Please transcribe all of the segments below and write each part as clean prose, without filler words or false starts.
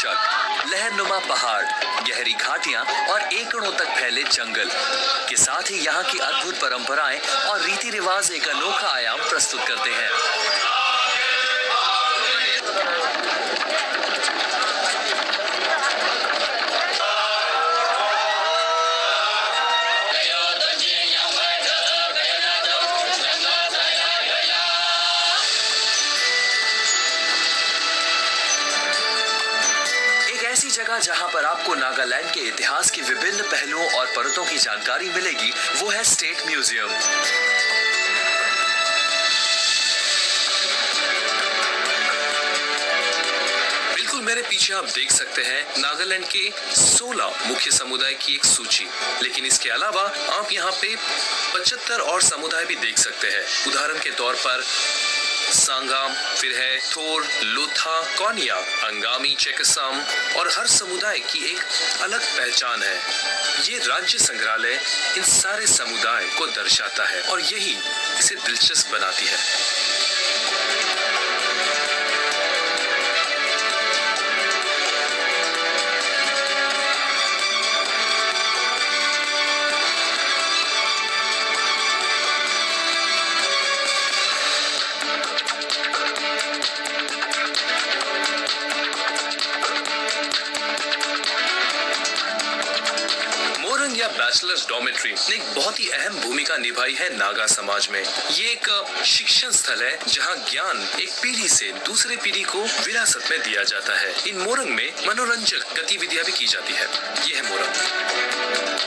दर्शक, लहरनुमा पहाड़, गहरी घाटियां और एकड़ों तक फैले जंगल के साथ ही यहाँ की अद्भुत परंपराएं और रीति रिवाज एक अनोखा आयाम प्रस्तुत करते हैं। ऐसी जगह जहां पर आपको नागालैंड के इतिहास के विभिन्न पहलुओं और परतों की जानकारी मिलेगी, वो है स्टेट म्यूजियम। बिल्कुल मेरे पीछे आप देख सकते हैं नागालैंड के 16 मुख्य समुदाय की एक सूची, लेकिन इसके अलावा आप यहाँ पे 75 और समुदाय भी देख सकते हैं। उदाहरण के तौर पर सांगाम, फिर है थोर, लोथा, कोनिया, अंगामी, चेकसाम और हर समुदाय की एक अलग पहचान है। ये राज्य संग्रहालय इन सारे समुदाय को दर्शाता है और यही इसे दिलचस्प बनाती है। या बैचलर्स डॉर्मेट्री ने एक बहुत ही अहम भूमिका निभाई है नागा समाज में। ये एक शिक्षण स्थल है जहां ज्ञान एक पीढ़ी से दूसरे पीढ़ी को विरासत में दिया जाता है। इन मोरंग में मनोरंजक गतिविधियां भी की जाती है। ये है मोरंग।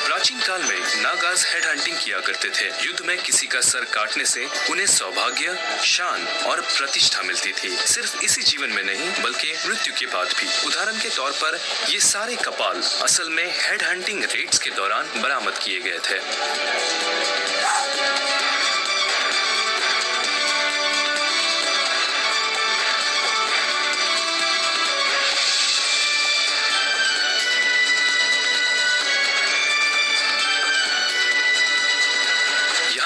प्राचीन काल में नागाज हेड हंटिंग किया करते थे। युद्ध में किसी का सर काटने से उन्हें सौभाग्य, शान और प्रतिष्ठा मिलती थी। सिर्फ इसी जीवन में नहीं बल्कि मृत्यु के बाद भी। उदाहरण के तौर पर ये सारे कपाल असल में हेड हंटिंग रेड्स के दौरान बरामद किए गए थे।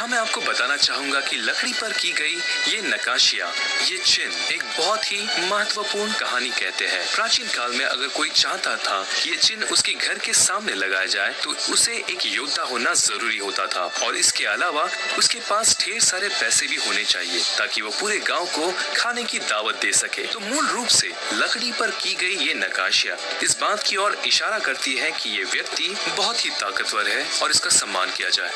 मैं आपको बताना चाहूंगा कि लकड़ी पर की गई ये नक्काशियां, ये चिन्ह एक बहुत ही महत्वपूर्ण कहानी कहते हैं। प्राचीन काल में अगर कोई चाहता था कि ये चिन्ह उसके घर के सामने लगाया जाए तो उसे एक योद्धा होना जरूरी होता था और इसके अलावा उसके पास ढेर सारे पैसे भी होने चाहिए ताकि वो पूरे गाँव को खाने की दावत दे सके। तो मूल रूप से लकड़ी पर की गई ये नक्काशियां इस बात की ओर इशारा करती है कि ये व्यक्ति बहुत ही ताकतवर है और इसका सम्मान किया जाए।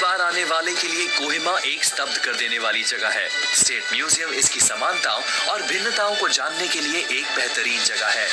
बार आने वाले के लिए कोहिमा एक स्तब्ध कर देने वाली जगह है। स्टेट म्यूजियम इसकी समानताओं और भिन्नताओं को जानने के लिए एक बेहतरीन जगह है।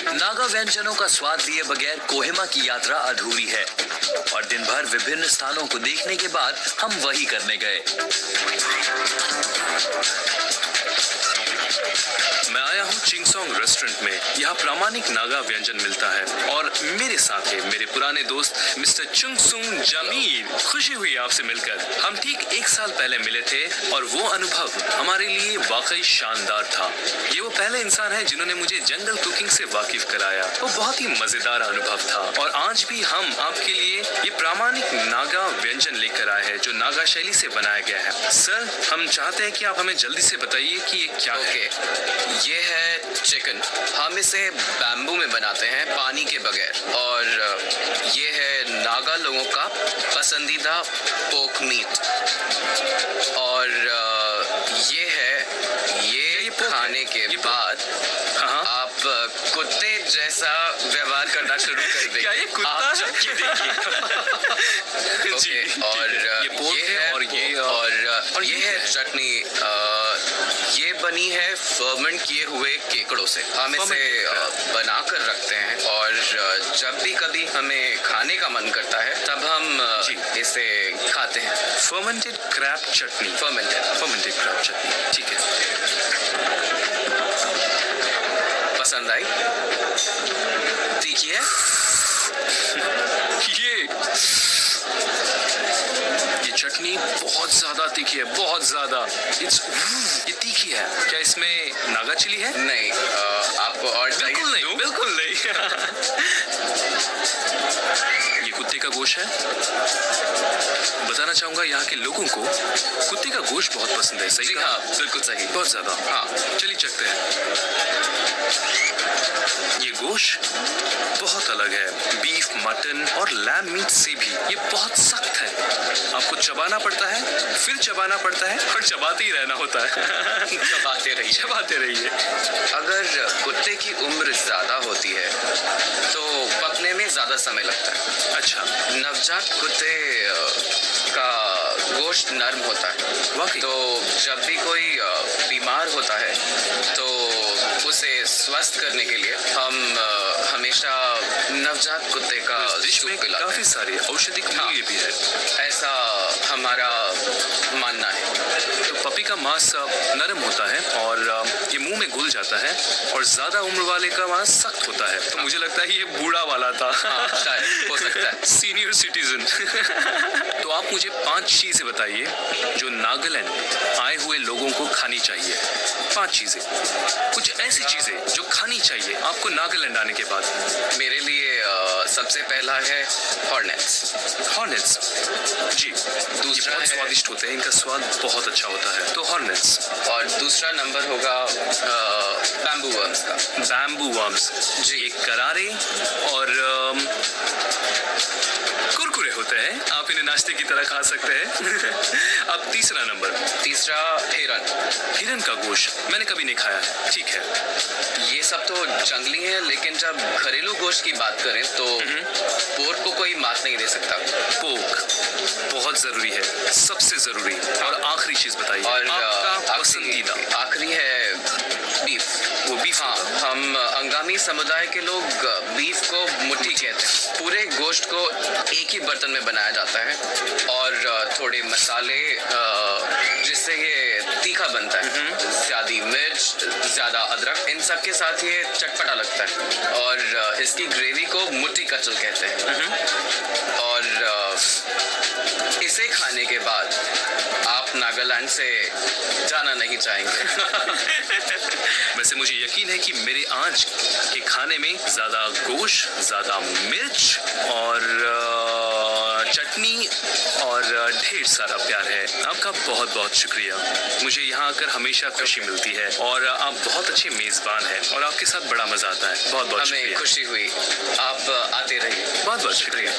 नागा व्यंजनों का स्वाद लिए बगैर कोहिमा की यात्रा अधूरी है और दिन भर विभिन्न स्थानों को देखने के बाद हम वही करने गए। मैं आया हूँ चिंगसोंग रेस्टोरेंट में। यहाँ प्रामाणिक नागा व्यंजन मिलता है और मेरे साथ है मेरे पुराने दोस्त मिस्टर चुंगसुंग जामीर। खुशी हुई आपसे मिलकर। हम ठीक 1 साल पहले मिले थे और वो अनुभव हमारे लिए वाकई शानदार था। ये वो पहले इंसान है जिन्होंने मुझे जंगल कुकिंग से वाकिफ कराया। वो बहुत ही मजेदार अनुभव था और आज भी हम आपके लिए ये प्रामाणिक नागा व्यंजन लेकर आए हैं जो नागा शैली से बनाया गया है। सर, हम चाहते हैं कि आप हमें जल्दी से बताइए कि ये क्या है। ये है चिकन। हम इसे बैम्बू में बनाते हैं पानी के बगैर और ये है नागा लोगों का पसंदीदा पोक मीट और ये खाने के बाद आप कुत्ते जैसे ऐसा व्यवहार करना शुरू कर देंगे। क्या ये कुत्ता आप है? ये देखिए। जी, ओके, और ये पोर्क है और ये और ये है चटनी। ये बनी है फर्मेंट किए हुए केकड़ों से। हम इसे बना कर रखते हैं और जब भी कभी हमें खाने का मन करता है तब हम इसे खाते हैं। फर्मेंटेड क्रैब चटनी। फर्मेंटेड क्रैब चटनी, ठीक है। पसंद आई? तीखी है? ये चटनी बहुत ज्यादा तीखी है, बहुत ज्यादा। ये तीखी है। क्या इसमें नागा चिली है? नहीं, आपको और चाहिए? बिल्कुल नहीं, बिल्कुल नहीं। ये कुत्ते का गोश्त है। बताना चाहूंगा यहाँ के लोगों को कुत्ते का गोश्त बहुत पसंद है। सही कहा? हाँ, बिल्कुल सही। बहुत ज्यादा। हाँ, चलिए चखते हैं। ये गोश्त बहुत अलग है बीफ, मटन और लैम मीट से भी। ये बहुत सख्त है, आपको चबाना पड़ता है, फिर चबाना पड़ता है और चबाते ही रहना होता है। चबाते रहिए। अगर कुत्ते की उम्र ज्यादा होती है तो पकने में ज्यादा समय लगता है। अच्छा, नवजात कुत्ते का गोश्त नरम होता है। वाकई? तो जब भी कोई बीमार होता है तो उसे स्वस्थ करने के लिए हम हमेशा नवजात कुत्ते का डिश में सूप पिलाते काफी हैं। सारे औषधिक मूल्य भी है। ऐसा हमारा मानना है। तो पपी का मांस नरम होता है और ये मुंह में घुल जाता है, और ज्यादा उम्र वाले का मांस सख्त होता है। तो मुझे लगता है ये बूढ़ा वाला था। हाँ, शायद हो सकता है। Senior citizen. तो आप मुझे 5 चीजें बताइए जो नागालैंड आए हुए लोगों को खानी चाहिए। 5 चीजें, कुछ ऐसी चीजें जो खानी चाहिए आपको नागालैंड आने के बाद। मेरे लिए सबसे पहला है हॉर्नेट्स। जी, दूसरा बहुत है स्वादिष्ट होते हैं, इनका स्वाद बहुत अच्छा होता है। तो हॉर्नेट्स। और दूसरा नंबर होगा बैम्बू वर्म्स का। बैम्बू वर्म्स जी, ये करारे और कुरकुरे होते हैं, आप इन्हें नाश्ते की तरह खा सकते हैं। अब तीसरा नंबर। तीसरा हिरन का गोश्त मैंने कभी नहीं खाया है। ठीक है, ये सब तो जंगली है, लेकिन जब घरेलू गोश्त की बात करें तो पोर्क को कोई मात नहीं दे सकता। पोर्क बहुत जरूरी है, सबसे जरूरी। और आखिरी चीज बताइए, और आपका पसंदीदा। आखिरी है बीफ। वो बीफ। हाँ, हम अंगामी समुदाय के लोग बीफ को मुट्ठी कहते हैं। पूरे गोश्त को एक ही बर्तन में बनाया जाता है और थोड़े मसाले जिससे ये तीखा बनता है। ज्यादा मिर्च, ज्यादा अदरक, इन सब के साथ ये चटपटा लगता है। और इसकी ग्रेवी को मुट्ठी कचल कहते हैं। और इसे खाने के बाद आप नागालैंड से जाना नहीं चाहेंगे। वैसे मुझे यकीन है कि मेरे आज के खाने में ज्यादा गोश्त, ज्यादा मिर्च और चटनी और ढेर सारा प्यार है। आपका बहुत बहुत शुक्रिया। मुझे यहाँ आकर हमेशा खुशी मिलती है और आप बहुत अच्छे मेजबान हैं और आपके साथ बड़ा मजा आता है। बहुत बहुत हमें शुक्रिया। खुशी हुई, आप आते रहिए। बहुत बहुत शुक्रिया।